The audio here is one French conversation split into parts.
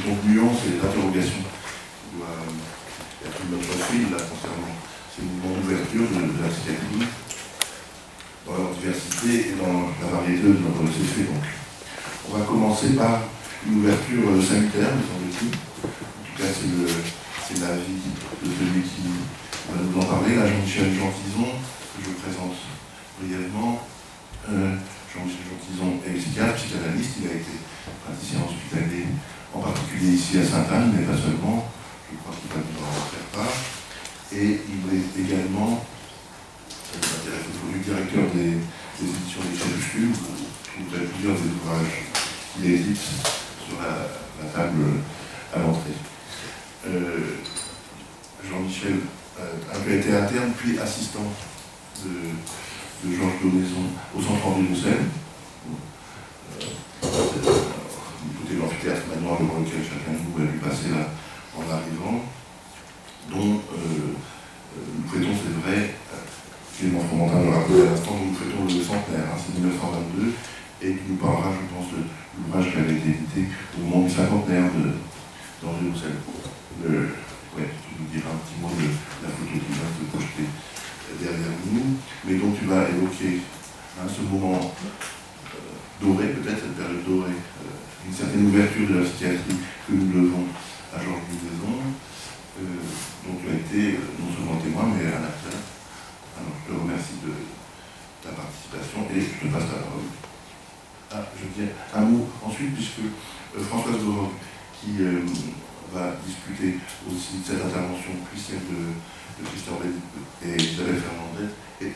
ton nuance et d'interrogation qui doit être notre fil là concernant ces mouvements d'ouverture de la psychiatrie dans leur diversité et dans la variété de nos effets. Donc, on va commencer par une ouverture sanitaire, me semble-t-il. En tout cas, c'est l'avis de celui qui va nous en parler, là, Jean-Michel Jeantison, que je présente brièvement. Jean-Michel Jeantison est psychiatre, psychanalyste, il a été praticien hospitalier, en particulier ici à Sainte-Anne, mais pas seulement, je crois qu'il va nous en faire part. Et il est également, ça nous intéresse aujourd'hui, directeur des éditions des Crépuscules, où vous trouverez plusieurs des ouvrages qu'il édite sur la table à l'entrée. Jean-Michel a été interne puis assistant de Georges Daumaison au Centre Henri Roussel, côté de l'amphithéâtre manoir devant lequel chacun de nous a pu passer là en arrivant, dont nous fêtons, c'est vrai, Clément Fromentin le rappelait à l'instant, nous fêtons le centenaire, c'est 1922, et qui nous parlera, je pense, de l'ouvrage qui avait été édité au moment du cinquantenaire d'Henri Roussel. Tu nous diras un petit mot de la photo qui vient se projeter derrière nous, mais dont tu vas évoquer ce moment doré, peut-être cette période dorée, une certaine ouverture de la psychiatrie que nous devons à Georges Daumaison, dont tu as été non seulement témoin, mais un acteur. Alors, je te remercie de ta participation et je te passe la parole. Je dis un mot ensuite, puisque Françoise Gorog, qui va discuter aussi de cette intervention, puis celle de Christian Bédit et Isabelle Fernandez, et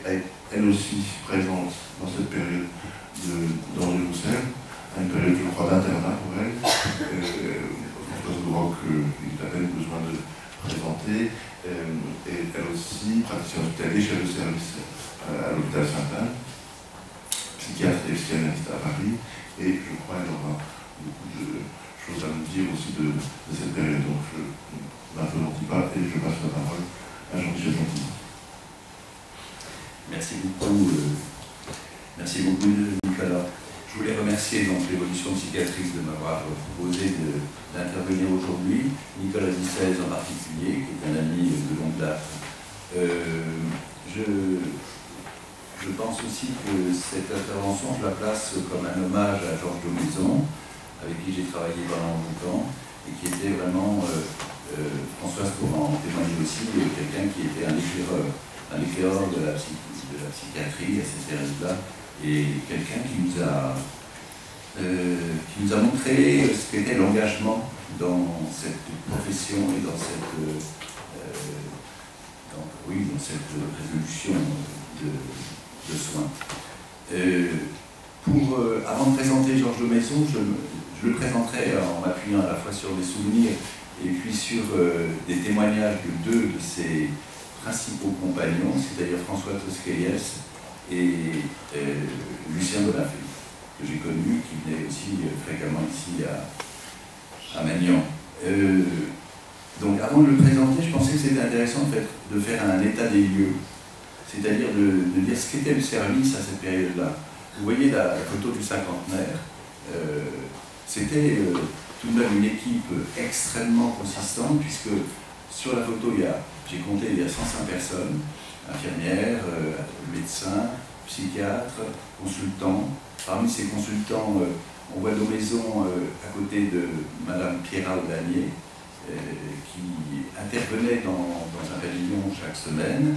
elle aussi présente dans cette période d'Henri Roussel, une période, je crois, d'internat pour elle. Françoise Gorog, il a peine besoin de présenter, et elle aussi, praticienne hospitalière, chef de service à l'hôpital Sainte-Anne, psychiatre et psychanalyste à Paris, et je crois qu'elle aura beaucoup de choses à nous dire aussi de cette période. Donc je ne m'appesantis pas et je passe la parole à Jean-Michel Jeantison. Merci beaucoup, Nicolas. Je voulais remercier donc l'évolution psychiatrique de m'avoir proposé d'intervenir aujourd'hui, Nicolas Dissez en particulier, qui est un ami de longue date. Je pense aussi que cette intervention, je la place comme un hommage à Georges Daumaison, avec qui j'ai travaillé pendant longtemps, et qui était vraiment, Françoise pourra en témoigner aussi, quelqu'un qui était un éclaireur de la psychiatrie à cette période-là, et quelqu'un qui nous a montré ce qu'était l'engagement dans cette profession et dans cette résolution de soins. Avant de présenter Georges Daumaison, je le présenterai en m'appuyant à la fois sur des souvenirs et puis sur des témoignages de deux de ses principaux compagnons, c'est-à-dire François Tosquelles et Lucien Bonafé, que j'ai connu, qui venait aussi fréquemment ici à Magnan. Donc avant de le présenter, je pensais que c'était intéressant en fait, de faire un état des lieux, c'est-à-dire de dire ce qu'était le service à cette période-là. Vous voyez la photo du cinquantenaire, c'était tout de même une équipe extrêmement consistante, puisque sur la photo, j'ai compté, il y a 105 personnes, infirmières, médecins, psychiatres, consultants. Parmi ces consultants, on voit Daumaison à côté de Madame Pierra Audanier, qui intervenait dans un pavillon chaque semaine.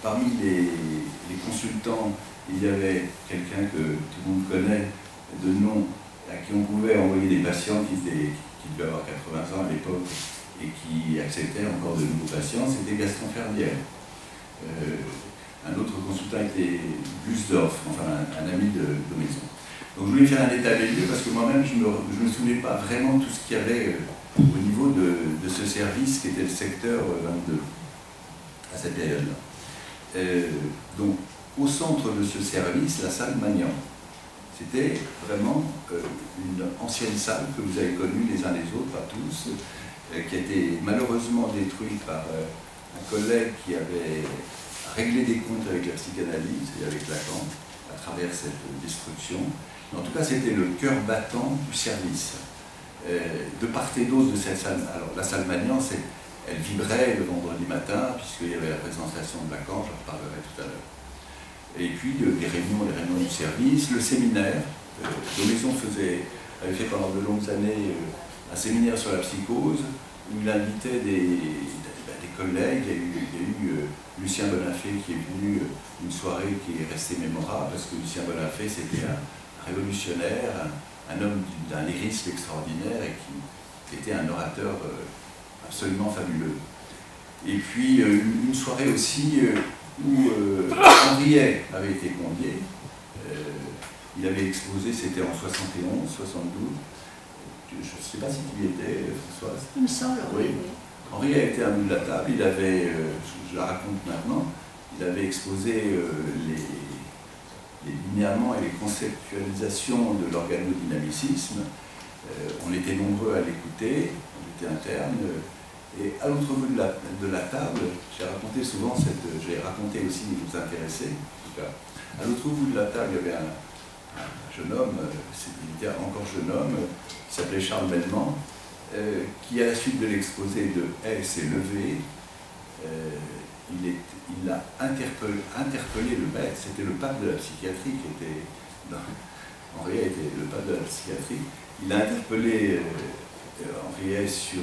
Parmi les consultants, il y avait quelqu'un que tout le monde connaît de nom, à qui on pouvait envoyer des patients qui devaient avoir 80 ans à l'époque et qui acceptaient encore de nouveaux patients, c'était Gaston Fervière. Un autre consultant était Busdorf, enfin un ami de Daumaison. Donc je voulais faire un état des lieux parce que moi-même je ne me souvenais pas vraiment tout ce qu'il y avait au niveau de ce service qui était le secteur 22 à cette période-là. Donc au centre de ce service, la salle Magnan. C'était vraiment une ancienne salle que vous avez connue les uns les autres, pas tous, qui a été malheureusement détruite par un collègue qui avait réglé des comptes avec la psychanalyse et avec Lacan à travers cette destruction. Mais en tout cas, c'était le cœur battant du service. De part et d'autre de cette salle, alors la salle Magnance, elle vibrait le vendredi matin, puisqu'il y avait la présentation de Lacan, j'en reparlerai tout à l'heure. Et puis les réunions du service, le séminaire. De Maison avait fait pendant de longues années un séminaire sur la psychose, où il invitait des collègues. Il y a eu Lucien Bonafé qui est venu une soirée qui est restée mémorable, parce que Lucien Bonafé, c'était un révolutionnaire, un homme d'un lyrisme extraordinaire et qui était un orateur absolument fabuleux. Et puis une soirée aussi où Henriet avait été convié. Il avait exposé, c'était en 71, 72. Je ne sais pas si tu y étais, Françoise. Il me semble, oui. Henriet était à bout de la table, il avait, je la raconte maintenant, il avait exposé les linéaments et les conceptualisations de l'organodynamicisme. On était nombreux à l'écouter, on était internes. Et à l'autre bout de la table, j'ai raconté souvent j'ai raconté aussi, vous intéresser, en tout cas. À l'autre bout de la table, il y avait un jeune homme, il était encore jeune homme, qui s'appelait Charles Bellemant, qui, à la suite de l'exposé de Haye s'est levé. Il a interpellé le maître, c'était le pape de la psychiatrie qui était. Henriet était le pape de la psychiatrie. Il a interpellé Henriet sur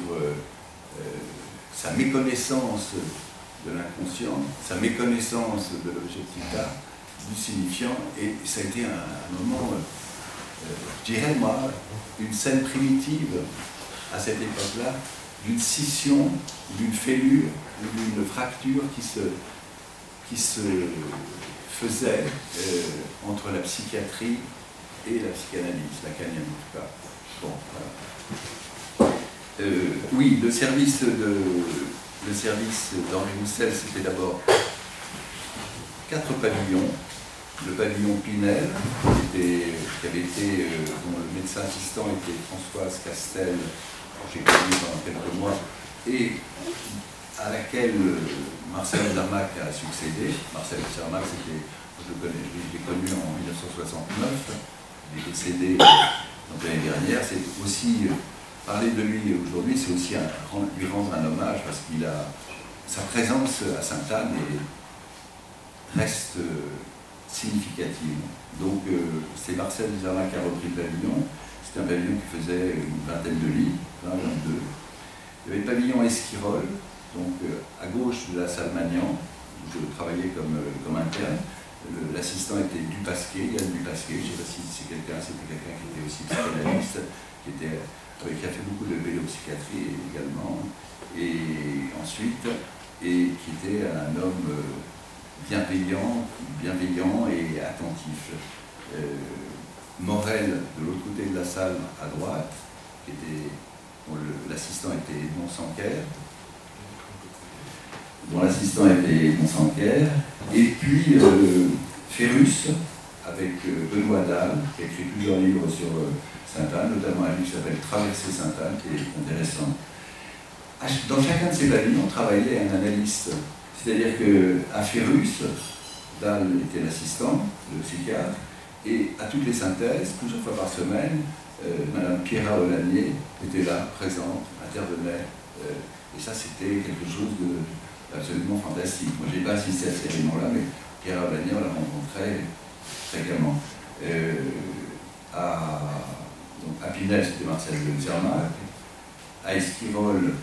sa méconnaissance de l'inconscient, sa méconnaissance de l'objectif du signifiant, et ça a été un moment, je dirais moi, une scène primitive à cette époque-là, d'une scission, d'une fêlure, d'une fracture qui se faisait entre la psychiatrie et la psychanalyse, lacanienne en tout cas. Bon, voilà. Oui, le service d'Henri Roussel, c'était d'abord 4 pavillons. Le pavillon Pinel, dont le médecin assistant était Françoise Castel, que j'ai connu pendant quelques mois, et à laquelle Marcel Zermatt a succédé. Marcel Zermatt, je l'ai connu en 1969, il est décédé l'année dernière. C'est aussi, parler de lui aujourd'hui, c'est aussi lui rendre un hommage, parce qu'il a sa présence à Sainte-Anne reste significative. Donc c'est Marcel Zermatt qui a repris le pavillon. C'était un pavillon qui faisait une vingtaine de lits, 22. Il y avait le pavillon Esquirol, donc à gauche de la salle Magnan, où je travaillais comme interne. L'assistant était Dupasquier, Yann Dupasquier, je ne sais pas si c'était quelqu'un qui était aussi psychanalyste, qui a fait beaucoup de pédopsychiatrie également, et ensuite, et qui était un homme bienveillant et attentif. Morel, de l'autre côté de la salle, à droite, dont l'assistant était Edmond Sanquer, et puis Ferrus, avec Benoît Dalle, qui a écrit plusieurs livres sur Sainte-Anne, notamment un livre qui s'appelle Traverser Sainte-Anne, qui est intéressant. Dans chacun de ces pavillons, on travaillait un analyste. C'est-à-dire qu'à Ferrus, Dalle était l'assistant, le psychiatre, et à toutes les synthèses, plusieurs fois par semaine, Madame Pierra Olanier était là, présente, intervenait, et ça c'était quelque chose d'absolument fantastique. Moi je n'ai pas assisté à ces réunions-là, mais Pierra Olanier, on l'a rencontrée fréquemment. À Pinel, c'était Marcel Zermatt, à Esquirol,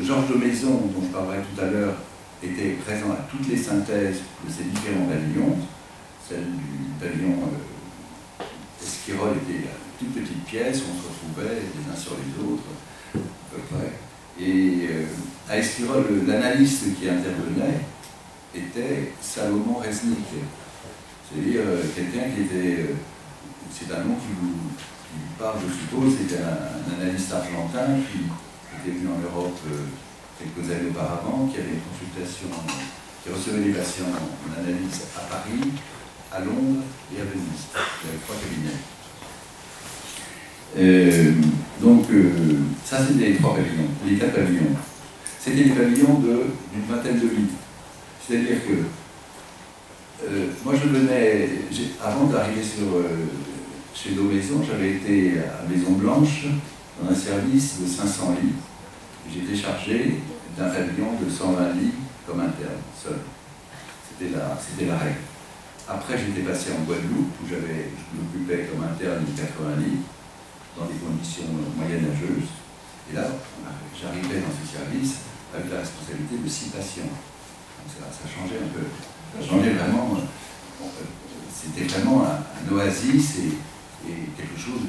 Georges de Maison, dont je parlerai tout à l'heure, était présent à toutes les synthèses de ces différents pavillons. Celle du pavillon Esquirol était une toute petite pièce où on se retrouvait les uns sur les autres, à peu près. Et à Esquirol, l'analyste qui intervenait était Salomon Resnick, c'est-à-dire quelqu'un qui était, c'est un nom qui vous parle, je suppose, c'était un analyste argentin qui était venu en Europe quelques années auparavant, qui avait une consultation, qui recevait des patients en analyse à Paris, à Londres et à Venise. Il y avait 3 cabinets. Ça c'était les 3 pavillons, les 4 pavillons. C'était des pavillons d'une vingtaine de lits. C'est-à-dire que moi je venais, avant d'arriver chez Daumaison, j'avais été à Maison Blanche dans un service de 500 lits. J'étais chargé d'un pavillon de 120 lits comme interne, seul. C'était la règle. Après, j'étais passé en Guadeloupe, où je m'occupais comme interne de 80 lits, dans des conditions moyenâgeuses. Et là, j'arrivais dans ce service avec la responsabilité de 6 patients. Donc ça changeait un peu. Ça changeait vraiment. C'était vraiment un oasis et quelque chose,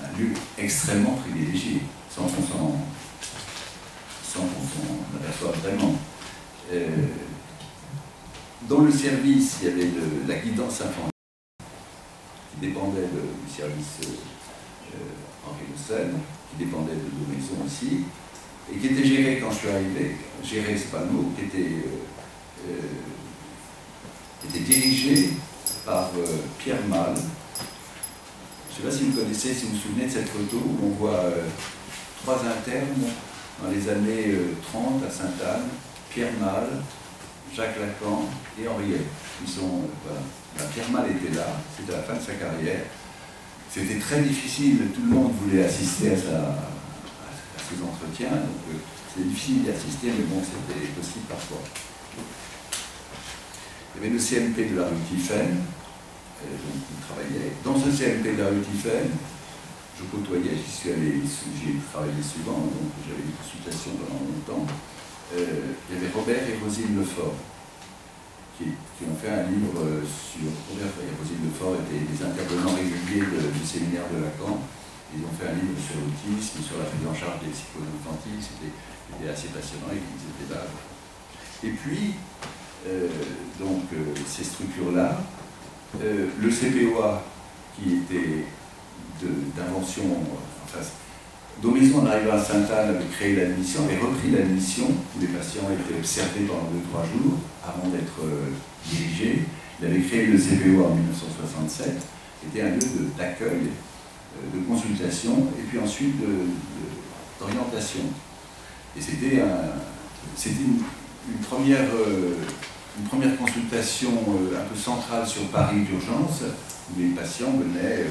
un lieu extrêmement privilégié, sans qu'on s'en aperçoive vraiment. Dans le service, il y avait la guidance infantile, qui dépendait du service Henri de Seine, qui dépendait de Daumaison aussi, et qui était géré quand je suis arrivé, géré c'est pas le mot, qui était dirigé par Pierre Malle. Je ne sais pas si vous connaissez, si vous vous souvenez de cette photo où on voit 3 internes dans les années 30 à Sainte-Anne, Pierre Malle, Jacques Lacan et Henriette. Voilà. Pierre Malle était là, c'était la fin de sa carrière. C'était très difficile, tout le monde voulait assister à ces entretiens, donc c'était difficile d'y assister, mais bon, c'était possible parfois. Il y avait le CMP de la rue Tiphaine, donc il travaillait. Dans ce CMP de la rue Tiphaine, je côtoyais, j'ai travaillé souvent, donc j'avais une consultation pendant longtemps. Il y avait Robert et Rosine Lefort, qui ont fait un livre sur... Robert et Rosine Lefort étaient des intervenants réguliers du séminaire de Lacan. Ils ont fait un livre sur l'autisme, sur la prise en charge des psychoses infantiles. C'était assez passionnant, ils étaient là. Et puis, ces structures-là, le CPOA, qui était d'invention, Daumaison, en arrivant à Sainte-Anne, avait créé l'admission, avait repris l'admission, où les patients étaient observés pendant 2-3 jours avant d'être dirigés. Il avait créé le CPOA en 1967, qui était un lieu d'accueil, de consultation, et puis ensuite d'orientation. Et c'était une première consultation un peu centrale sur Paris d'urgence, où les patients venaient,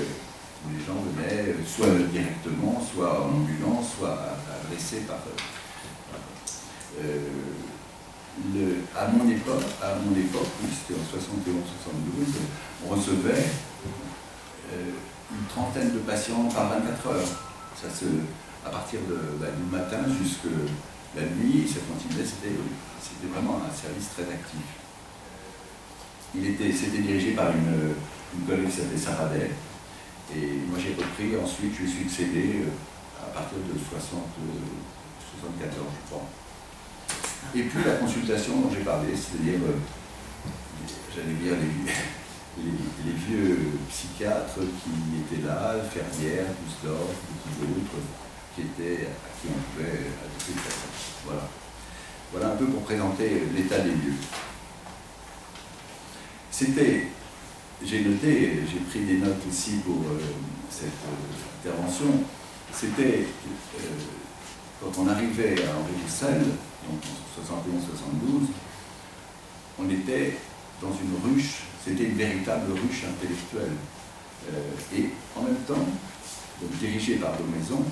où les gens venaient soit directement, soit en ambulance, soit adressés par... à mon époque, c'était en 71-72, on recevait une trentaine de patients par 24 heures. À partir du matin jusqu'à la nuit, ça continuait, c'était vraiment un service très actif. C'était dirigé par une collègue qui s'appelait Sarah Day, et moi j'ai repris, ensuite je suis succédé à partir de 74, je crois. Et puis la consultation dont j'ai parlé, c'est-à-dire, j'allais dire, les vieux psychiatres qui étaient là, Ferrière, Gustave, beaucoup d'autres, à qui on pouvait adresser le patient. Voilà un peu pour présenter l'état des lieux. J'ai noté, j'ai pris des notes aussi pour cette intervention, c'était quand on arrivait à Henri de Seine, donc en 71-72, on était dans une ruche, c'était une véritable ruche intellectuelle. Et en même temps, donc dirigée par Daumaison,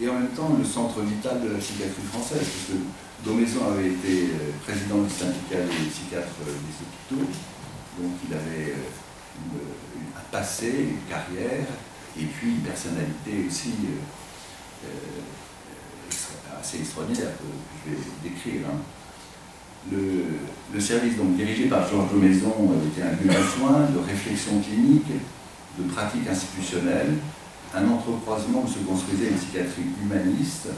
et en même temps le centre vital de la psychiatrie française, parce que Daumaison avait été président du syndicat des psychiatres des hôpitaux, donc il avait un passé, une carrière, et puis une personnalité aussi assez extraordinaire que je vais décrire. Le service donc, dirigé par Georges Daumaison était un lieu de soins, de réflexion clinique, de pratique institutionnelle, un entrecroisement où se construisait une psychiatrie humaniste,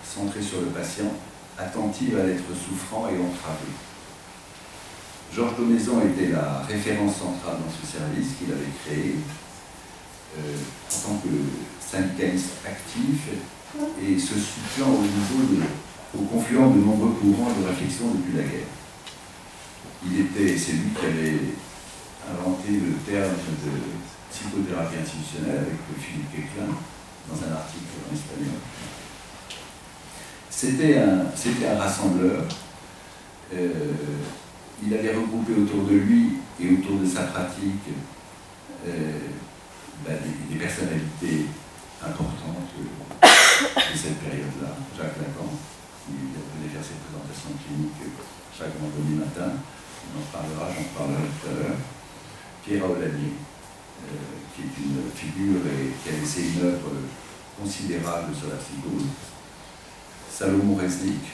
centrée sur le patient, attentive à l'être souffrant et entravé. Georges Daumaison était la référence centrale dans ce service qu'il avait créé en tant que syndicaliste actif et se situant au confluent de nombreux courants de réflexion depuis la guerre. C'est lui qui avait inventé le terme de psychothérapie institutionnelle avec Philippe Quéclin dans un article en espagnol. C'était un rassembleur. Il avait regroupé autour de lui et autour de sa pratique des personnalités importantes de cette période-là. Jacques Lacan, qui venait faire ses présentations cliniques chaque vendredi matin. On en parlera, j'en parlerai tout à l'heure. Pierre Aulagnier, qui est une figure et qui a laissé une œuvre considérable sur la psychose. Salomon Resnick,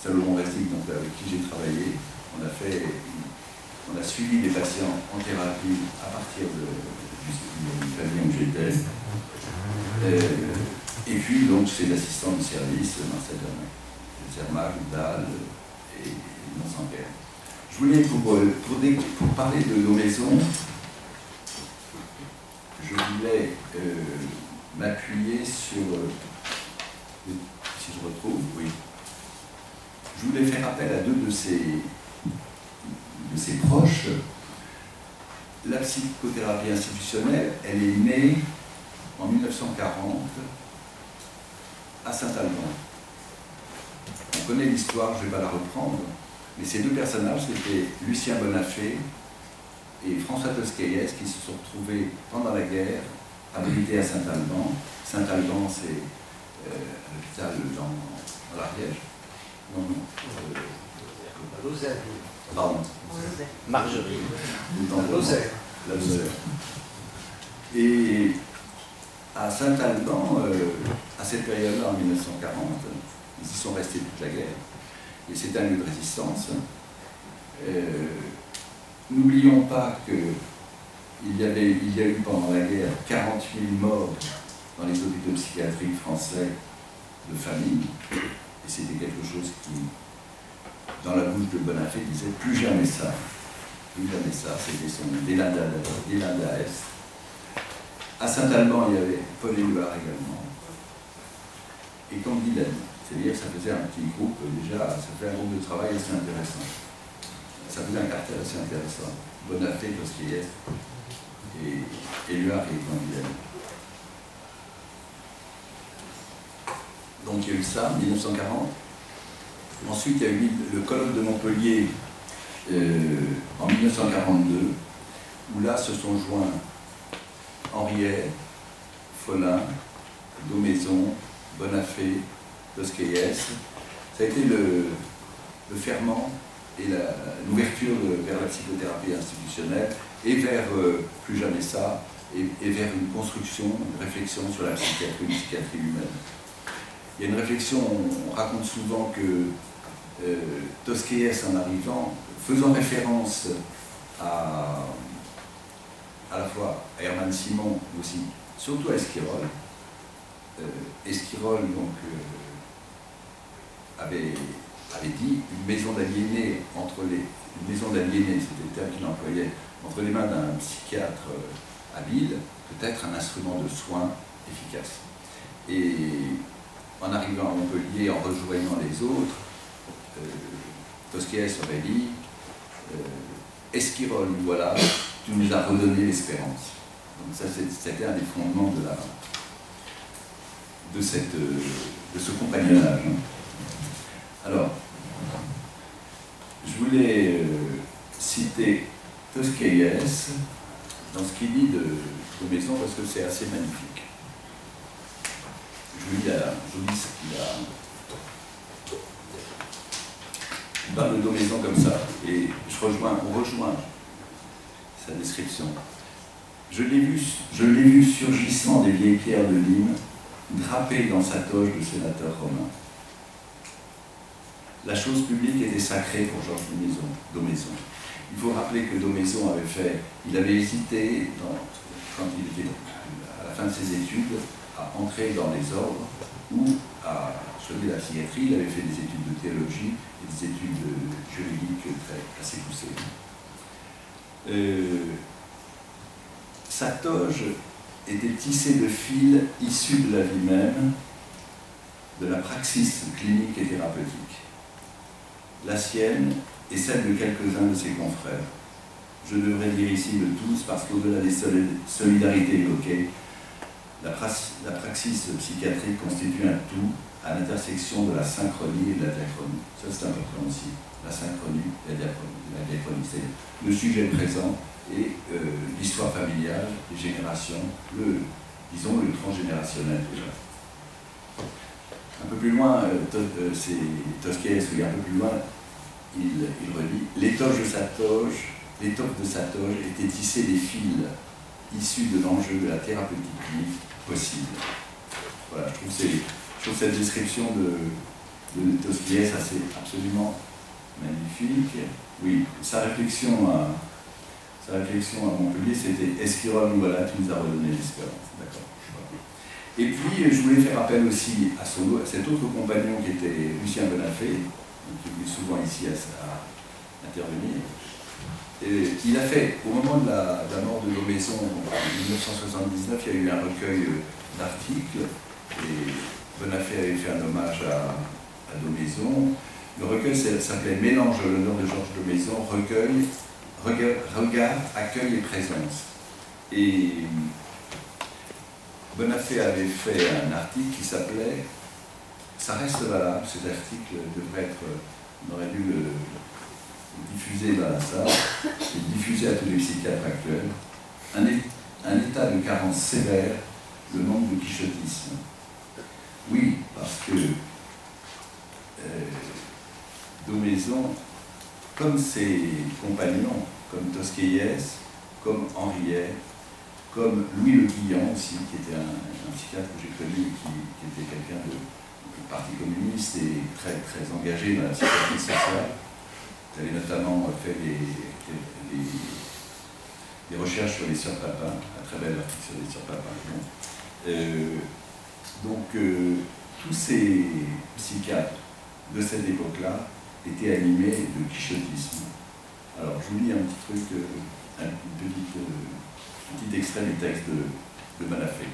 donc, avec qui j'ai travaillé, on a suivi des patients en thérapie à partir du pavillon que j'étais. Et puis donc ses assistants de service, Marcel Zermatt, Dahl et Monsanquer. Je voulais, pour parler de nos maisons, je voulais m'appuyer sur, si je retrouve, oui, je voulais faire appel à deux de ses proches. La psychothérapie institutionnelle, elle est née en 1940 à Saint-Alban. On connaît l'histoire, je ne vais pas la reprendre, mais ces deux personnages, c'était Lucien Bonafé et François Tosquelles, qui se sont retrouvés pendant la guerre, abrités à Saint-Alban. Saint-Alban, c'est l'hôpital dans l'Ariège. Non, Lozère. Pardon. Margerie. Lozère. La Lozère. Et à Saint-Alban, à cette période-là, en 1940, ils y sont restés toute la guerre. Et c'est un lieu de résistance. N'oublions pas qu'il y a eu pendant la guerre 40 000 morts dans les hôpitaux psychiatriques français de famille. Et c'était quelque chose qui, dans la bouche de Bonafé, disait plus jamais ça. Plus jamais ça, c'était son Délinda Est. À Saint-Alban, il y avait Paul Éluard également. Et Candidaine. C'est-à-dire que ça faisait un petit groupe, déjà, ça fait un groupe de travail assez intéressant. Ça faisait un cartel assez intéressant. Bonafé, Tosquelles et Éluard et Candidaine. Donc il y a eu ça, en 1940. Ensuite, il y a eu le colloque de Montpellier en 1942, où là se sont joints Henriet, Follin, Daumaison, Bonafé, Tosquelles. Ça a été le ferment et l'ouverture vers la psychothérapie institutionnelle et vers plus jamais ça, et vers une construction, une réflexion sur la psychiatrie humaine. Il y a une réflexion, on raconte souvent que Tosquelles, en arrivant, faisant référence à la fois à Hermann Simon, mais aussi surtout à Esquirol. Esquirol donc, avait dit une maison d'aliénés, c'était le terme qu'il employait, entre les mains d'un psychiatre habile, peut-être un instrument de soins efficace. Et en arrivant à Montpellier, en rejoignant les autres, Tosquelles aurait dit Esquirol, voilà, tu nous as redonné l'espérance. Donc ça, c'était un des fondements de ce compagnonnage. Alors, je voulais citer Tosquelles dans ce qu'il dit de Maison, parce que c'est assez magnifique. Je vous lis ce qu'il a. Il parle de Daumaison comme ça, et on rejoint sa description. Je l'ai vu surgissant des vieilles pierres de Nîmes, drapé dans sa toge de sénateur romain. La chose publique était sacrée pour Georges Daumaison. Il faut rappeler que Daumaison il avait hésité, quand il était à la fin de ses études, à entrer dans les ordres ou à choisir la psychiatrie. Il avait fait des études de théologie et des études juridiques assez poussées. Sa toge était tissée de fils issus de la vie même, de la praxis clinique et thérapeutique. La sienne et celle de quelques-uns de ses confrères. Je devrais dire ici de tous, parce qu'au-delà des solidarités évoquées, la praxis psychiatrique constitue un tout à l'intersection de la synchronie et de la diachronie. Ça, c'est important aussi. La synchronie et la diachronie. C'est le sujet présent et l'histoire familiale, les générations, disons le transgénérationnel déjà. Un peu plus loin, c'est Tosquelles, oui, un peu plus loin, il relit « L'étoffe de sa toge était tissée des fils issus de l'enjeu de la thérapeutique possible. » Voilà, je trouve cette description de Tosquelles absolument magnifique. Oui, sa réflexion à Montpellier, c'était « Esquirol, voilà, tu nous as redonné l'espérance. » D'accord. Et puis, je voulais faire appel aussi à cet autre compagnon qui était Lucien Bonafé, qui est souvent ici à intervenir. Et il a fait, au moment de la mort de Daumaison en 1979, il y a eu un recueil d'articles, et Bonafé avait fait un hommage à Daumaison. Le recueil s'appelait « Mélange à l'honneur de Georges Daumaison, recueil, regard, accueil et présence ». Et Bonafé avait fait un article qui s'appelait « Ça reste valable », cet article devrait être, on aurait dû le diffuser dans la salle, et le diffuser à tous les psychiatres actuels, un état de carence sévère, le manque de quichotisme. Oui, parce que Daumaison, comme ses compagnons, comme Tosquelles, comme Henriet, comme Louis Le Guillan aussi, qui était un psychiatre que j'ai connu, qui était quelqu'un du Parti communiste et très, très engagé dans la psychiatrie sociale. Il avait notamment fait des recherches sur les sœurs Papin, un très bel article sur les sœurs Papin. Donc, tous ces psychiatres de cette époque-là étaient animés de quichotisme. Alors, je vous lis un petit truc, un petit extrait du texte de Bonafé.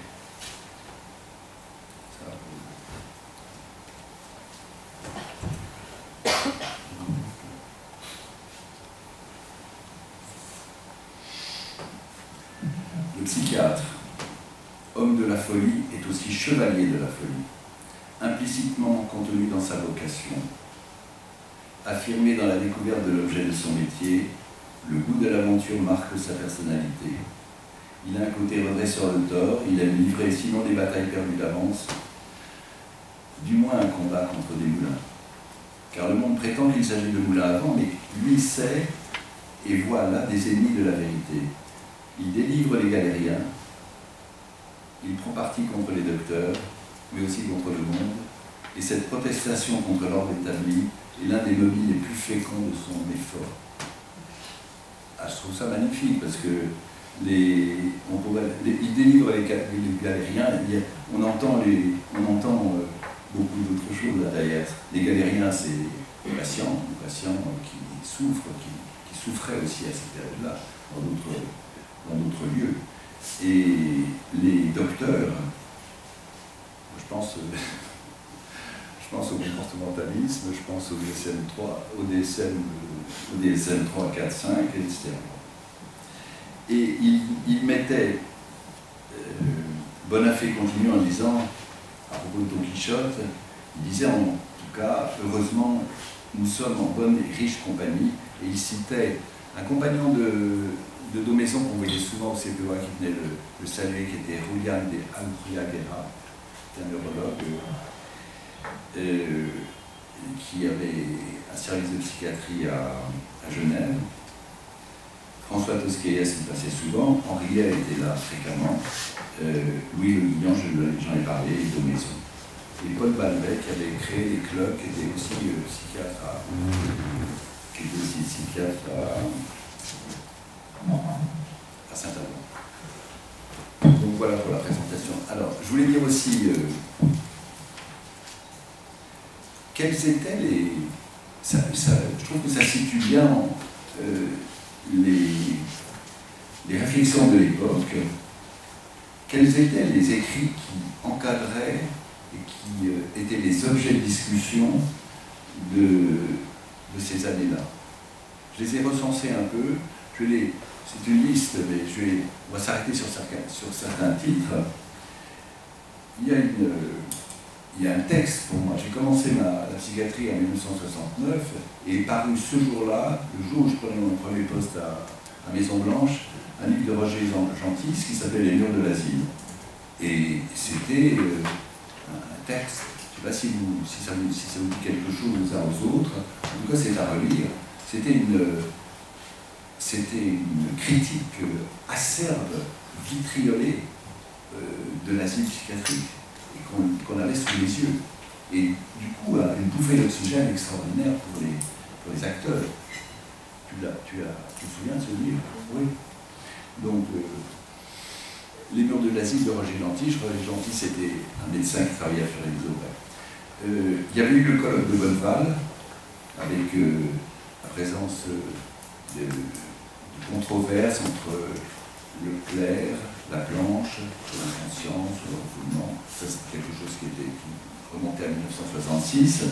Le psychiatre, homme de la folie, est aussi chevalier de la folie, implicitement contenu dans sa vocation, affirmé dans la découverte de l'objet de son métier. Le goût de l'aventure marque sa personnalité. Il a un côté redresseur de tort, il aime livrer sinon des batailles perdues d'avance, du moins un combat contre des moulins. Car le monde prétend qu'il s'agit de moulins à vent, mais lui sait et voit là des ennemis de la vérité. Il délivre les galériens, il prend parti contre les docteurs, mais aussi contre le monde, et cette protestation contre l'ordre établi est l'un des mobiles les plus féconds de son effort. Ah, je trouve ça magnifique parce que il délivre les galériens, on entend beaucoup d'autres choses là derrière. Les galériens, c'est les patients qui souffrent, qui souffraient aussi à cette période-là, dans d'autres lieux. Et les docteurs, je pense au comportementalisme, je pense au DSM 3, 4, 5, etc. Et il mettait, Bonafé continue en disant, à propos de Don Quichotte, il disait en tout cas, heureusement, nous sommes en bonne et riche compagnie, et il citait un compagnon de Daumaison qu'on voyait souvent au CPOA qui venait le saluer, qui était Julian de Albriaguera, qui est un neurologue, qui avait un service de psychiatrie à Genève. François Tosquelles y passait souvent, Henriet était là fréquemment, Louis Le Guillan, j'en ai parlé, et Daumaison. Et Paul Balbec avait créé les clubs, qui était aussi psychiatre à Saint-Amand. Donc voilà pour la présentation. Alors, je voulais dire aussi quels étaient les... je trouve que ça situe bien les réflexions de l'époque. Quels étaient les écrits qui encadraient et qui étaient les objets de discussion de ces années-là. Je les ai recensés un peu. C'est une liste, mais on va s'arrêter sur certains titres. Il y a un texte pour moi. J'ai commencé la psychiatrie en 1969 et paru ce jour-là, le jour où je prenais mon premier poste à Maison-Blanche un livre de Roger Gentil qui s'appelait Les murs de l'asile. Et c'était un texte, je ne sais pas si ça vous dit quelque chose aux uns aux autres, en tout cas c'est à relire. C'était une critique acerbe, vitriolée de l'asile psychiatrique et qu'on avait sous les yeux. Et du coup, une bouffée d'oxygène extraordinaire pour les acteurs. Tu te souviens de ce livre? Oui. Donc, Les murs de l'asile de Roger Gentil. Roger Gentil, c'était un médecin qui travaillait à Ferry-les-Aubrais. Il y avait eu le colloque de Bonneval, avec la présence de controverses entre Leclerc, Laplanche, l'inconscience, le refoulement. Ça, c'est quelque chose qui remontait à 1966.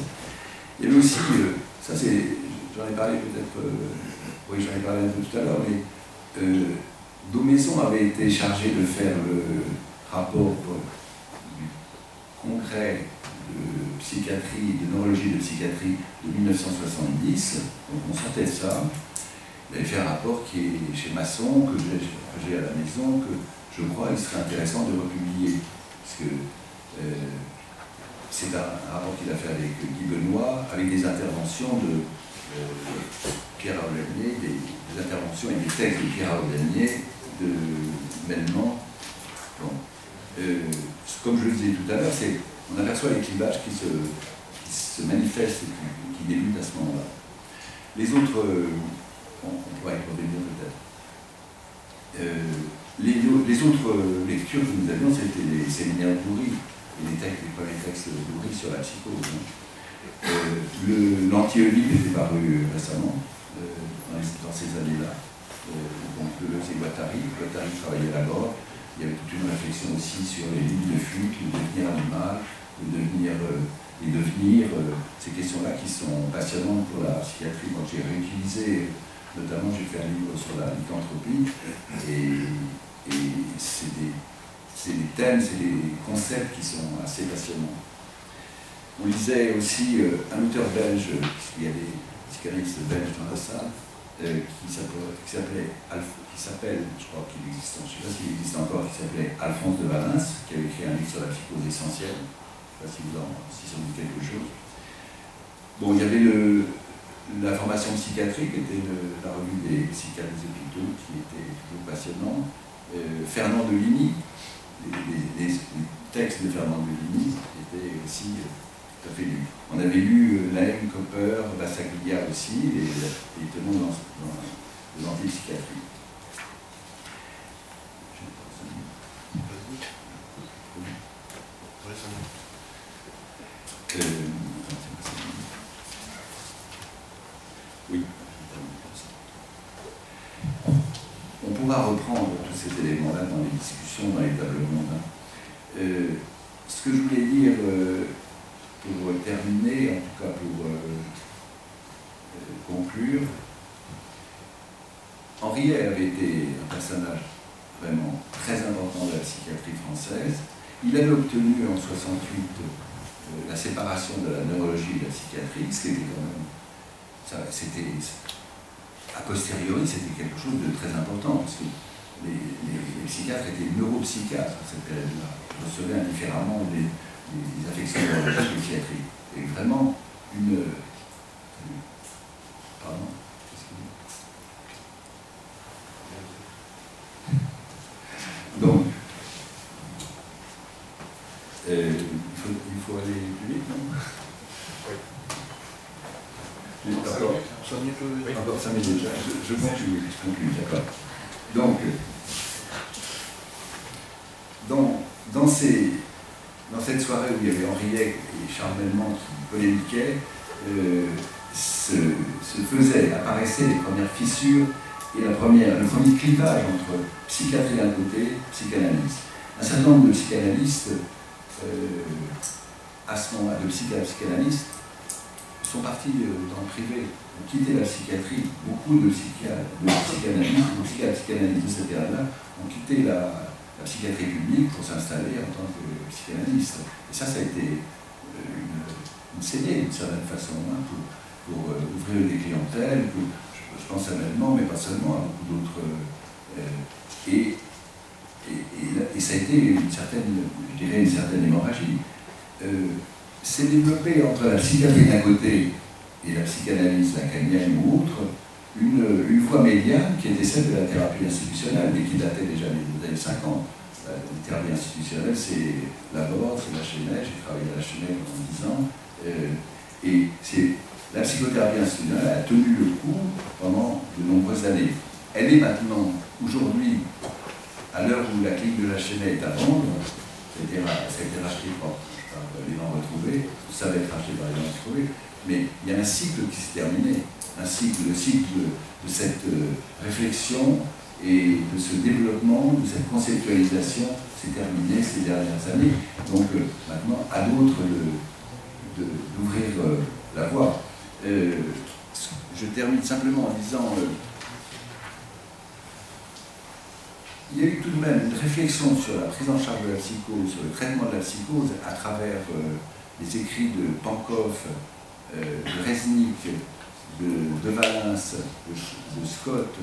Il y avait aussi, ça c'est, j'en ai parlé peut-être, oui j'en ai parlé un peu tout à l'heure, mais Daumaison avait été chargé de faire le rapport du congrès de psychiatrie, de neurologie et de psychiatrie de 1970, donc on sortait de ça. Il avait fait un rapport qui est chez Masson, que j'ai à la maison, que je crois il serait intéressant de republier, parce que c'est un rapport qu'il a fait avec Guy Benoît, avec des interventions de Pierre Aulagnier, des interventions et des textes de Pierre Aulagnier, de Melman. Bon. Comme je le disais tout à l'heure, on aperçoit les clivages qui se manifestent et qui débutent à ce moment-là. Les autres, on pourra y revenir peut-être. Les autres lectures que nous avions, c'était les séminaires d'Oury, les premiers textes d'Oury sur la psychose. L'anti-Olive était paru récemment, dans ces années-là. Donc Deleuze et Guattari travaillaient là-bas. Il y avait toute une réflexion aussi sur les lignes de fuite, le devenir animal, les devenirs, ces questions-là qui sont passionnantes pour la psychiatrie. Moi, j'ai réutilisé, notamment, j'ai fait un livre sur la lycanthropie, et c'est des thèmes, c'est des concepts qui sont assez passionnants. On lisait aussi un auteur belge, il y a des psychanalystes belges dans la salle, qui s'appelle, je crois qu'il existe, je ne sais pas s'il existe encore, qui s'appelait Alphonse de Valence, qui avait écrit un livre sur la psychose essentielle. Je ne sais pas si ça vous dit quelque chose. Bon, il y avait la formation psychiatrique, qui était la revue des psychiatres des hôpitaux, qui était toujours passionnant. Fernand de Ligny, les textes de Fernand de Ligny étaient aussi tout à fait lus. On avait lu Laing, Copper, Bassaglia aussi, les tenants de l'antipsychiatrie. Oui. On pourra reprendre tous ces éléments-là dans les discussions, dans les tables rondes. Ce que je voulais dire pour terminer, en tout cas pour conclure, Henriet avait été un personnage vraiment très important de la psychiatrie française. Il avait obtenu en 1968 la séparation de la neurologie et de la psychiatrie, ce qui était quand même, a posteriori, c'était quelque chose de très important, parce que les psychiatres étaient neuropsychiatres à cette période-là. Ils recevaient indifféremment les affections neurologiques et psychiatriques. Et vraiment une... Pardon. Donc, il faut aller plus vite, non? Oui. Encore 5 minutes. Je conclue, d'accord. Donc, dans cette soirée où il y avait Henriet et Charles Melman qui polémiquaient, apparaissaient les premières fissures et le premier clivage entre psychiatrie d'un côté, psychanalyse. Un certain nombre de psychanalystes, à ce moment-là, de psychanalystes, sont partis dans le privé, ont quitté la psychiatrie. Beaucoup de psychanalystes, de psychanalystes de cette ère-là, ont quitté la psychiatrie publique pour s'installer en tant que psychanalyste. Et ça a été une saignée d'une certaine façon, hein, pour ouvrir des clientèles. je pense à l'allemand, mais pas seulement, à beaucoup d'autres. Et ça a été une certaine, je dirais, une certaine hémorragie. C'est développé entre la psychiatrie d'un côté et la psychanalyse lacanienne ou autre, une voie médiane qui était celle de la thérapie institutionnelle, mais qui datait déjà des années 50. La thérapie institutionnelle, c'est Laborde, c'est Lachenet, j'ai travaillé à Lachenet pendant 10 ans, et la psychothérapie institutionnelle a tenu le coup pendant de nombreuses années. Elle est maintenant, aujourd'hui, à l'heure où la clinique de Lachenet est à vendre, ça a été racheté par les gens retrouvés, ça va être racheté par les gens retrouvés, mais il y a un cycle qui s'est terminé, le cycle de cette réflexion et de ce développement, de cette conceptualisation s'est terminé ces dernières années. Donc maintenant, à d'autres d'ouvrir la voie. Je termine simplement en disant il y a eu tout de même une réflexion sur la prise en charge de la psychose, sur le traitement de la psychose à travers les écrits de Pankow, de Resnick, de Valens, de Scott,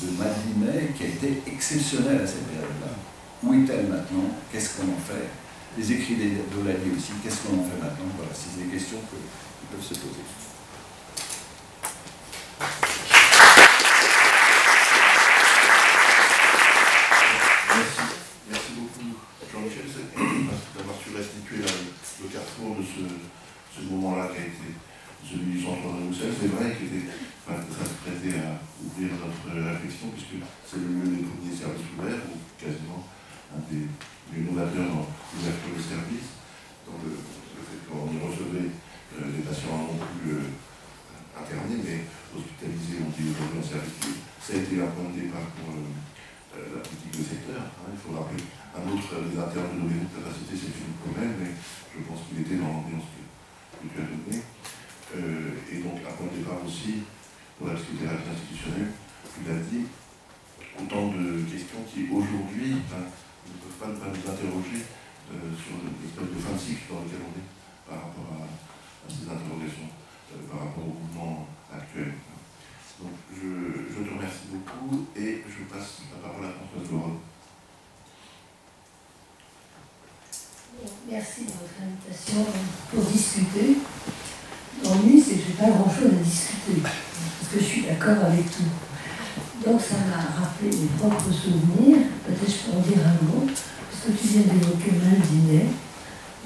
de Malvinet, qui a été exceptionnelle à cette période-là. Où est-elle maintenant? Qu'est-ce qu'on en fait? Les écrits d'Oladier aussi, qu'est-ce qu'on en fait maintenant? Voilà, c'est des questions qui peuvent se poser. Merci beaucoup, Jean-Michel, d'avoir su restituer le carrefour de ce moment-là qui a été celui du centre de Bruxelles. C'est vrai ça se prêtait à ouvrir notre réflexion, puisque c'est le lieu des premiers services ouverts, ou quasiment un des novateurs dans l'ouverture des services, dans le fait qu'on y recevait des patients non plus internés, mais hospitalisés, on dit aujourd'hui en service public. Ça a été un point de départ pour la politique de secteur. Il faut rappeler un autre des internes de nos maisons de capacité, c'est Philippe Comel, mais je pense qu'il était dans l'ambiance que tu as donnée. Et donc un point de départ aussi pour la psychothérapie institutionnelle, tu l'as dit, autant de questions qui aujourd'hui ne peuvent pas nous interroger sur l'espèce de fin de cycle dans lequel on est par rapport à ces interrogations, par rapport au mouvement actuel. Donc je te remercie beaucoup et je passe la parole à Françoise Laurent. Merci de votre invitation pour discuter. L'ennui, c'est que je n'ai pas grand-chose à discuter, parce que je suis d'accord avec tout. Donc ça m'a rappelé mes propres souvenirs, peut-être je peux en dire un mot, parce que tu viens d'évoquer Malvinet.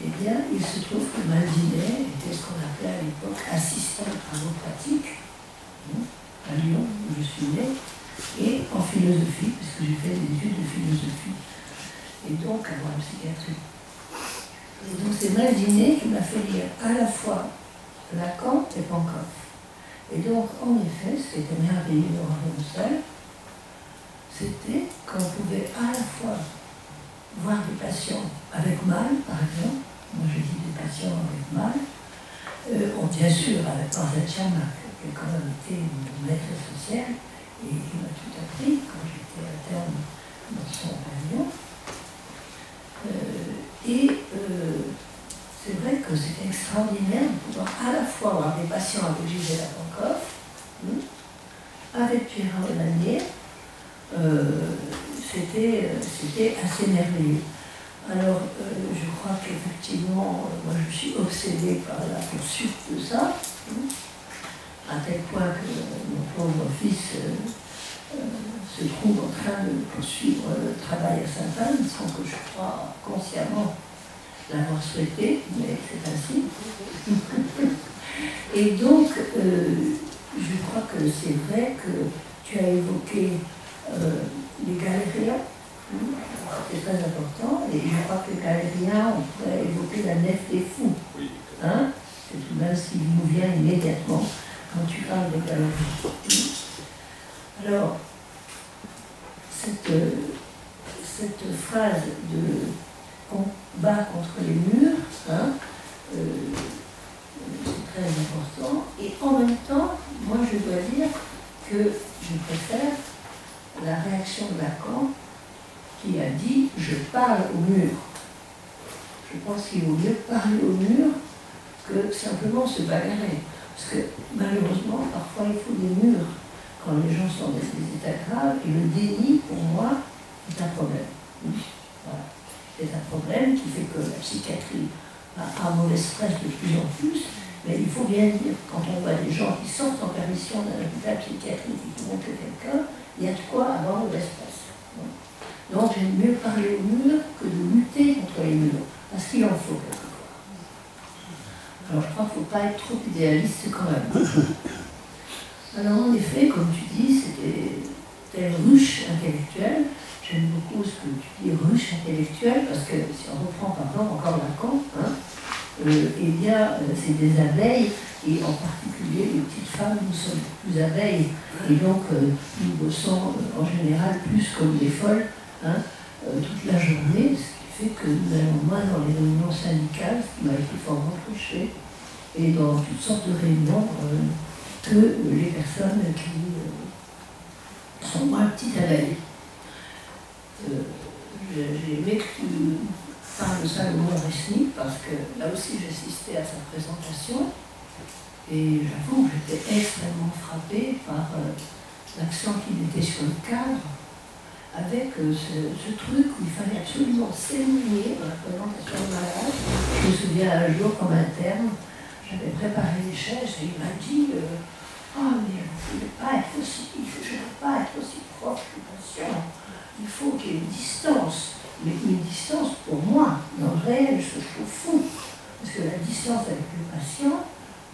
Eh bien, il se trouve que Malvinet était ce qu'on appelait à l'époque assistant de travaux pratiques, à Lyon, où je suis née, et en philosophie, parce que j'ai fait des études de philosophie, et donc avant la psychiatrie. Et donc c'est Malvinet qui m'a fait lire à la fois Lacan et Pankow. Et donc, en effet, ce qui était merveilleux dans Bruxelles, c'était qu'on pouvait à la fois voir des patients avec mal, par exemple. Moi, je dis des patients avec mal. Bien sûr, avec Marcel Chamak, qui a quand même été une maître sociale, et il m'a tout appris quand j'étais interne dans son pavillon. C'est vrai que c'est extraordinaire de pouvoir à la fois avoir des patients avec Gisèle Pankow, avec Pierre Lanier, c'était assez merveilleux. Alors, je crois qu'effectivement, moi je suis obsédée par la poursuite de ça, à tel point que mon pauvre fils se trouve en train de poursuivre le travail à Sainte-Anne, sans que je crois consciemment l'avoir souhaité, mais c'est ainsi. Et donc, je crois que c'est vrai que tu as évoqué les galériens, c'est très important, et je crois que les galériens, on pourrait évoquer la nef des fous. Hein? C'est tout de même ce qui nous vient immédiatement quand tu parles des galériens. Alors, cette phrase de combat contre les murs, c'est très important. Et en même temps, moi je dois dire que je préfère la réaction de Lacan qui a dit « je parle au mur ». Je pense qu'il vaut mieux parler au mur que simplement se bagarrer. Parce que malheureusement, parfois il faut des murs quand les gens sont dans des états graves, et le déni, pour moi, est un problème. Voilà. C'est un problème qui fait que la psychiatrie a mauvaise presse de plus en plus, mais il faut bien dire, quand on voit des gens qui sortent en permission d'un hôpital psychiatrique et qui vont que quelqu'un, il y a de quoi avoir mauvaise presse. Donc j'aime mieux parler au mur que de lutter contre les murs, parce qu'il en faut quelquefois. Alors je crois qu'il ne faut pas être trop idéaliste quand même. Alors en effet, comme tu dis, c'était telle ruche intellectuelle. J'aime beaucoup ce que tu dis, ruche intellectuelle, parce que si on reprend par exemple encore Lacan, eh bien, c'est des abeilles, et en particulier les petites femmes, nous sommes plus abeilles, et donc nous bossons en général plus comme des folles toute la journée, ce qui fait que nous allons moins dans les réunions syndicales, ce qui m'a été fort reproché, et dans toutes sortes de réunions que les personnes qui sont moins petites abeilles. J'ai aimé que tu parles de Salomon Resnick parce que là aussi j'assistais à sa présentation et j'avoue que j'étais extrêmement frappée par l'accent qu'il mettait sur le cadre avec ce truc où il fallait absolument s'éloigner dans la présentation de malade. Je me souviens un jour comme interne, j'avais préparé les chaises et il m'a dit ah mais vous ne pouvez pas être aussi, je ne peux pas être aussi proche du patient. Il faut qu'il y ait une distance, mais une distance pour moi, dans le réel, ce que je trouve fou. Parce que la distance avec le patient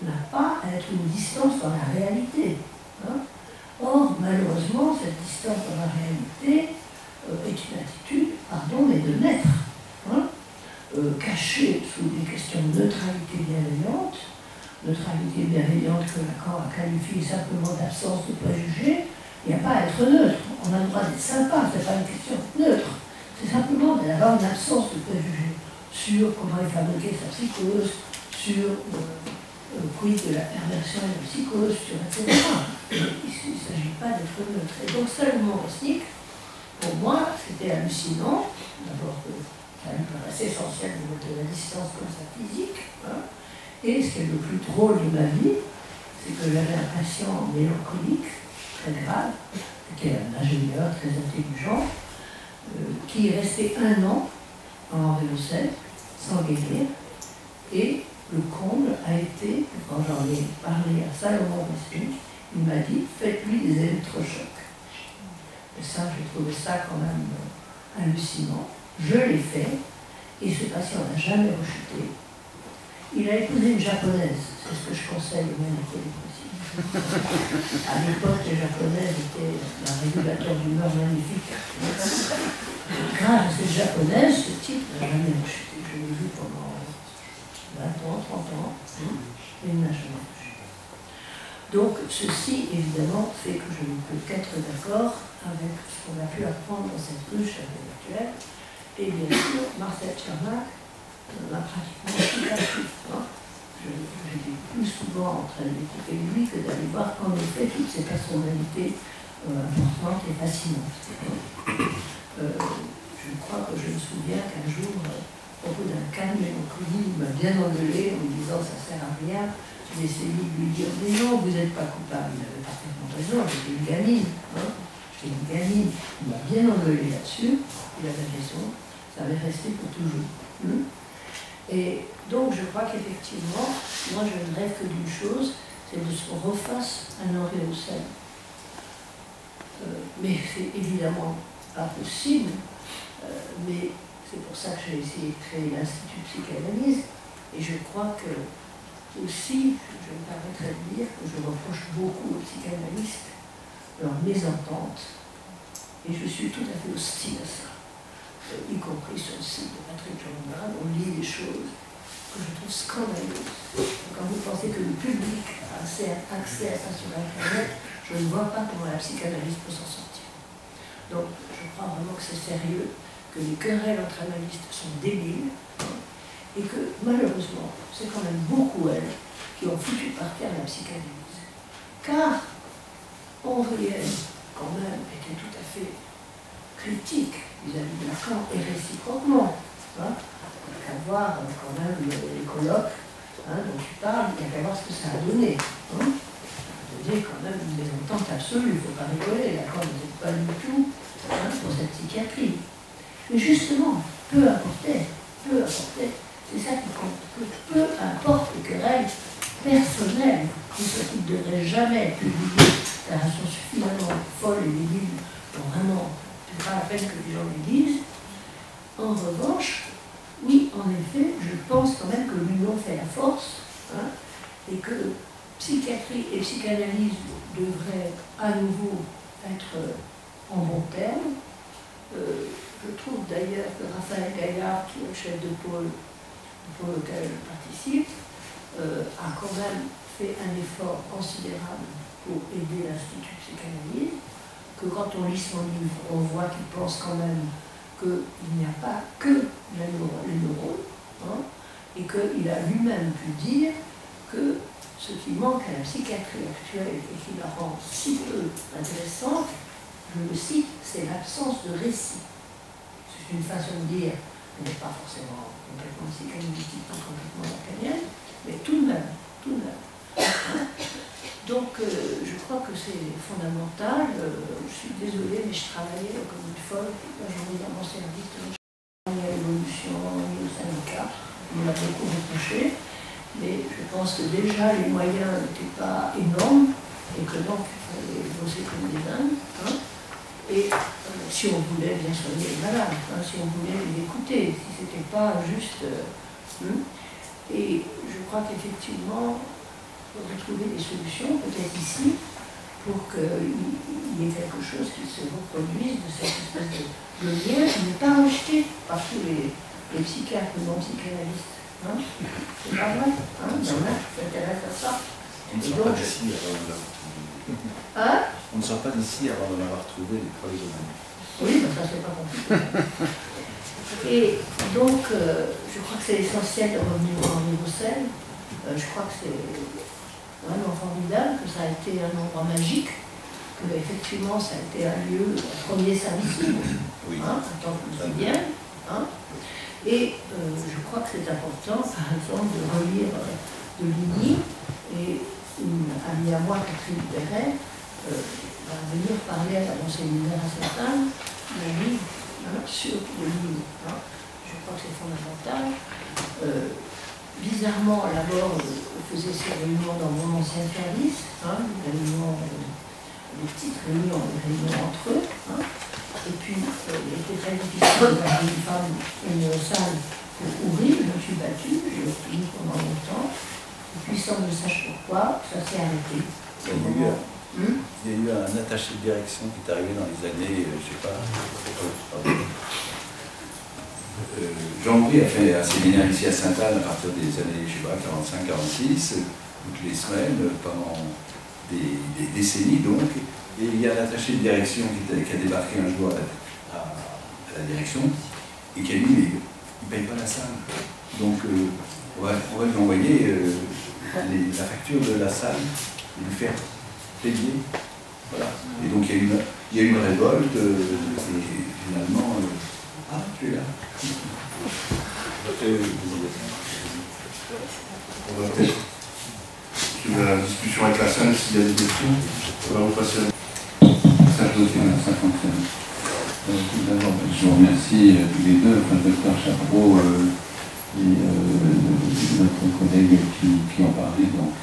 n'a pas à être une distance dans la réalité. Or, malheureusement, cette distance dans la réalité est une attitude, pardon, mais de maître, cachée sous des questions de neutralité bienveillante que Lacan a qualifiée simplement d'absence de préjugés. Il n'y a pas à être neutre, on a le droit d'être sympa, ce n'est pas une question neutre. C'est simplement d'avoir une absence de préjugés sur comment est fabriquée sa psychose, sur quid de la perversion et de la psychose, sur etc. Il ne s'agit pas d'être neutre. Et donc Salomon Resnick, pour moi, c'était hallucinant. D'abord, ça me paraissait essentiel de mettre de la distance comme ça physique. Et ce qui est le plus drôle de ma vie, c'est que j'avais un patient mélancolique, très grave, qui est un ingénieur très intelligent, qui est resté 1 an en réocèle, sans guérir, et le comble a été, quand j'en ai parlé à Salomon Resnick, il m'a dit, faites-lui des électrochocs. Et ça, j'ai trouvé ça quand même hallucinant. Je l'ai fait, et ce patient n'a jamais rechuté. Il a épousé une japonaise, c'est ce que je conseille aux mélancoliques aussi. À l'époque, les japonaises étaient un régulateur d'humeur magnifique. Grâce à cette japonaise, ce type n'a jamais rechuté. Je l'ai vu pendant 20 ans, 30 ans, et il n'a jamais rechuté. Donc, ceci, évidemment, fait que je ne peux qu'être d'accord avec ce qu'on a pu apprendre dans cette ruche intellectuelle. Et bien sûr, Marcel Tchermak m'a pratiquement tout appris. J'étais plus souvent en train d'écouter lui que d'aller voir en effet toutes ces personnalités importantes et fascinantes. Je crois que je me souviens qu'un jour, au bout d'un calme mélancolie, il m'a bien engueulé en me disant ça sert à rien. J'ai essayé de lui dire mais non, vous n'êtes pas coupable. Il avait parfaitement raison, j'étais une gamine. J'étais une gamine. Il m'a bien engueulé là-dessus. Il avait raison. Ça avait resté pour toujours. Et donc je crois qu'effectivement, moi je ne rêve que d'une chose, c'est de se refasse un Henri Haussel. Mais c'est évidemment pas possible, mais c'est pour ça que j'ai essayé de créer l'Institut de psychanalyse, et je crois que aussi, je me permettrai de dire que je reproche beaucoup aux psychanalystes leur mésentente, et je suis tout à fait hostile à ça. Y compris sur le site de Patrick Journal, on lit des choses que je trouve scandaleuses. Quand vous pensez que le public a accès à ça sur Internet, je ne vois pas comment la psychanalyse peut s'en sortir. Donc, je crois vraiment que c'est sérieux, que les querelles entre analystes sont débiles, et que, malheureusement, c'est quand même beaucoup elles qui ont foutu par terre la psychanalyse. Car, Henriel, quand même, était tout à fait critique vis-à-vis de Lacan et réciproquement. Il n'y a qu'à voir quand même les colloques dont tu parles, il n'y a qu'à voir ce que ça a donné. posait quand même une mésentente absolue, il ne faut pas rigoler, l'accord n'était pas du tout pour cette psychiatrie. Mais justement, peu importait, c'est ça qui compte, que peu importe les querelles personnelles, qui ne devraient jamais publier des rations suffisamment folles et débiles pour vraiment, c'est pas la peine que les gens les lisent. En revanche, oui, en effet, je pense quand même que l'union fait la force, et que psychiatrie et psychanalyse devraient à nouveau être en bon terme. Je trouve d'ailleurs que Raphaël Gaillard, qui est le chef de pôle auquel je participe, a quand même fait un effort considérable pour aider l'Institut de psychanalyse, que quand on lit son livre, on voit qu'il pense quand même qu'il n'y a pas que les neurones, et qu'il a lui-même pu dire que ce qui manque à la psychiatrie actuelle et qui la rend si peu intéressante, je le cite, c'est l'absence de récit. C'est une façon de dire, elle n'est pas forcément complètement psychanalytique, pas complètement lacanienne, mais tout de même. Donc je crois que c'est fondamental. Je suis désolée, mais je travaillais comme une folle toute la journée dans mon service. Il y a l'évolution, il y a le syndicat, on l'a beaucoup reproché, mais je pense que déjà les moyens n'étaient pas énormes et que donc il fallait bosser comme des dingues. Et si on voulait bien soigner les malades, si on voulait les écouter, si ce n'était pas juste. Et je crois qu'effectivement, il faudrait trouver des solutions, peut-être ici, pour qu'il y ait quelque chose qui se reproduise de cette espèce de lien qui n'est pas rejeté par tous les psychiatres non psychanalystes. C'est pas vrai, il y en a qui s'intéressent à ça. On ne sort pas d'ici avant de l'avoir trouvé. On ne sort pas d'ici avant de l'avoir trouvé les premiers domaines. Oui, mais ça c'est pas compliqué. Et donc, je crois que c'est essentiel de revenir au scène. Je crois que c'est vraiment formidable, que ça a été un endroit magique, que effectivement ça a été un lieu, un premier service libre, à temps quotidien. Et je crois que c'est important, par exemple, de relire de Ligny, et une amie à moi, Catherine Perret, va venir parler à mon séminaire à Sainte-Anne, d'un livre sur le livre. Je crois que c'est fondamental. Bizarrement, d'abord, on faisait ces réunions dans mon ancien service, des petites réunions, des réunions entre eux. Et puis, il était très difficile d'avoir une femme et une salle pour ouvrir. Je me suis battue, j'ai obtenu pendant longtemps. Et puis, sans ne sache pourquoi, ça s'est arrêté. Il y a eu un attaché de direction qui est arrivé dans les années, je ne sais pas. Jean-Louis a fait un séminaire ici à Sainte-Anne à partir des années, je ne sais pas, 45-46, toutes les semaines, pendant des décennies donc. Et il y a un attaché de direction qui a débarqué un jour à la direction et qui a dit mais il ne paye pas la salle. Donc on va lui envoyer la facture de la salle et lui faire payer. Voilà. Et donc il y a eu une révolte et finalement. Tu es là. On va peut-être suivre la discussion avec la salle s'il y a des questions. On va repasser à Ça fonctionne. Tout d'abord, je vous remercie tous les deux, le docteur Chapereau et notre collègue qui en parlait, donc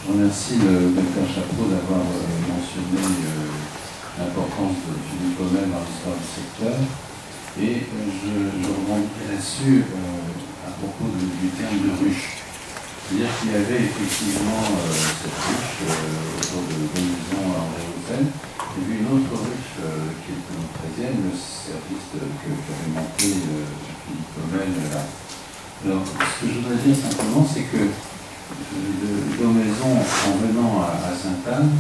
je remercie le docteur Chapereau d'avoir mentionné l'importance de Philippe Homel dans l'histoire du secteur. Et je rebondirai là-dessus à propos du terme de ruche. C'est-à-dire qu'il y avait effectivement cette ruche autour de Maison à André-Hausen, et puis une autre ruche qui est le 13e, le service qu'avait monté Philippe Homel là. Alors, ce que je voudrais dire simplement, c'est que Maison, en venant à Sainte-Anne,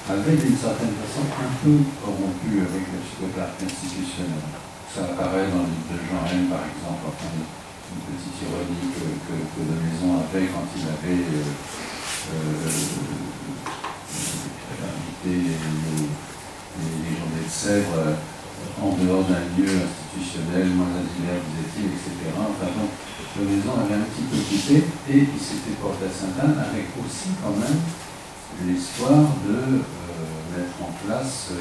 avait d'une certaine façon un peu corrompu avec la psychothérapie institutionnelle. Ça apparaît dans le livre de Jean M, par exemple, enfin, une petite ironie que de Maison avait quand il avait invité les journées de Sèvres en dehors d'un lieu institutionnel, moins asilaire, disait-il, etc. Enfin, donc, de Maison avait un petit peu quitté et il s'était porté à Sainte-Anne avec aussi quand même l'espoir de mettre en place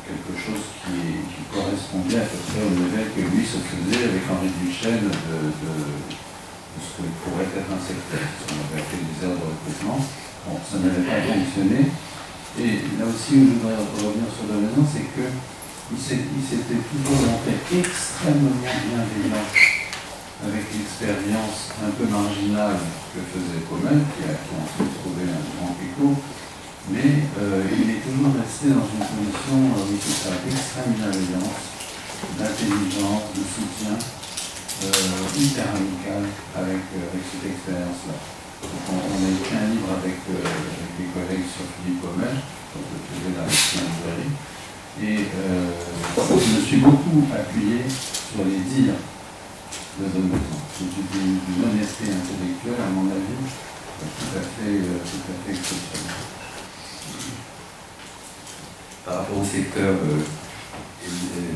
quelque chose qui correspondait à peu près au modèle que lui se faisait avec Henri Duchesne de ce que pourrait être un secteur, ce qu'on avait appelé des aires de recrutement. Bon, ça n'avait pas fonctionné. Et là aussi, où je voudrais revenir sur la maison, c'est qu'il s'était toujours montré extrêmement bienveillant avec l'expérience un peu marginale que faisait Pommel, qui a ensuite trouvé un grand écho, mais il est toujours resté dans une condition d'extrême bienveillance, d'intelligence, de soutien, hyper amical avec cette expérience-là. Donc on a écrit un livre avec des collègues sur Philippe Pommel, qu'on peut trouver dans la librairie, et je me suis beaucoup appuyé sur les dires de Daumeson. C'est une honnêteté intellectuelle, à mon avis, tout à fait exceptionnelle. Par rapport au secteur,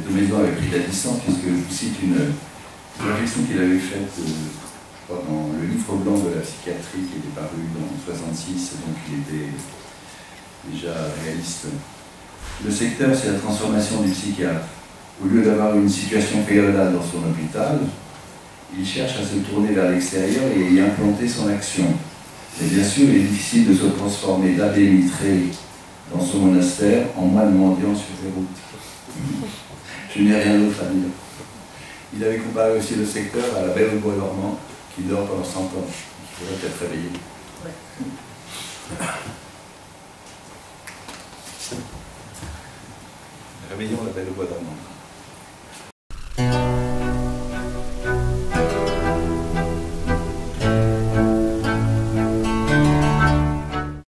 Daumeson avait pris la distance, puisque je vous cite une réflexion qu'il avait faite dans le livre blanc de la psychiatrie qui était paru en 1966, donc il était déjà réaliste. Le secteur, c'est la transformation du psychiatre. Au lieu d'avoir une situation périodale dans son hôpital, il cherche à se tourner vers l'extérieur et y implanter son action. Mais bien sûr, il est difficile de se transformer d'abbé mitré dans son monastère en moine mendiant sur les routes. Je n'ai rien d'autre à dire. Il avait comparé aussi le secteur à la belle au bois dormant qui dort pendant 100 ans, qui pourrait être réveillé. Réveillons la belle au bois dormant.